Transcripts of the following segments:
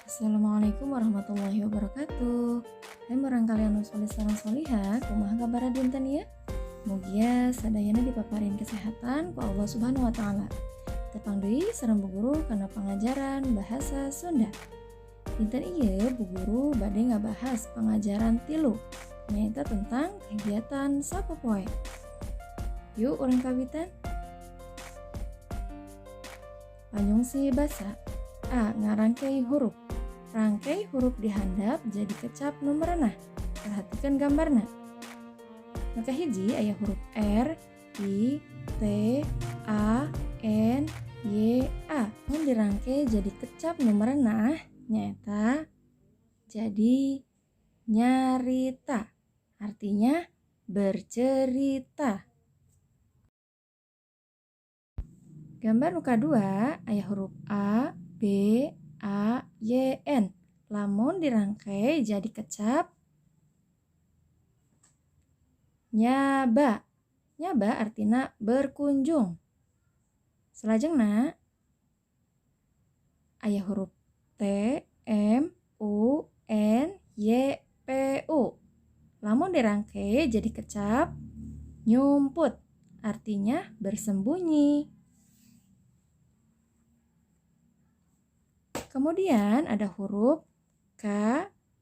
Assalamualaikum warahmatullahi wabarakatuh. Hai marang kalian solih sareng soliha, kumaha kabar dinten ya? Mugia sadayana dipaparin kesehatan ku Allah Subhanahu wa taala. Tepang deui sareng Bu Guru kana pengajaran bahasa Sunda. Dinten ieu Bu Guru bade ngabahas pengajaran tilu, nyaeta tentang kegiatan sapopoe. Yuk urang kawitan. Panyungsi basa. A. Ngarangkei huruf. Rangkai huruf dihandap jadi kecap nu merenah. Perhatikan gambarna. Maka hiji aya huruf R, I, T, A, N, Y, A. Mun dirangkai jadi kecap nu merenah nyaeta jadi nyarita. Artinya bercerita. Gambar nu kadua aya huruf A, B, A, Y, N. Lamun dirangkai jadi kecap nyaba. Nyaba artina berkunjung. Salajengna aya huruf T, M, U, N, Y, P, U. Lamun dirangkai jadi kecap nyumput. Artinya bersembunyi. Kemudian ada huruf K,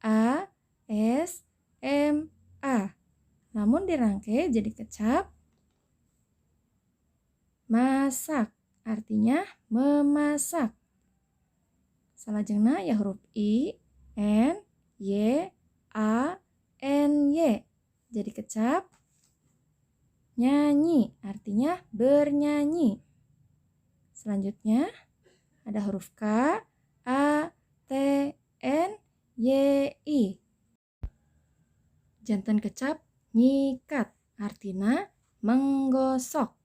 A, S, M, A. Namun dirangkai jadi kecap masak. Artinya memasak. Salajengna ya huruf I, N, Y, A, N, Y. Jadi kecap nyanyi. Artinya bernyanyi. Selanjutnya ada huruf K, A, T, N, Y, I. Janten kecap nyikat, artina menggosok.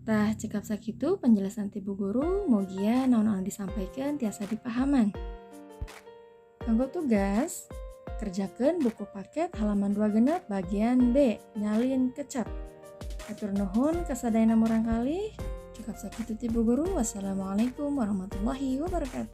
Tah cekap sakitu penjelasan ti Bu Guru, mugia naon-naon disampaikan tiasa dipahaman. Kanggo tugas, kerjakeun buku paket halaman 2 genep bagian B, nyalin kecap. Hatur nuhun kasadayana murang kalih. Cekap sakitu ti Bu Guru. Wassalamualaikum warahmatullahi wabarakatuh.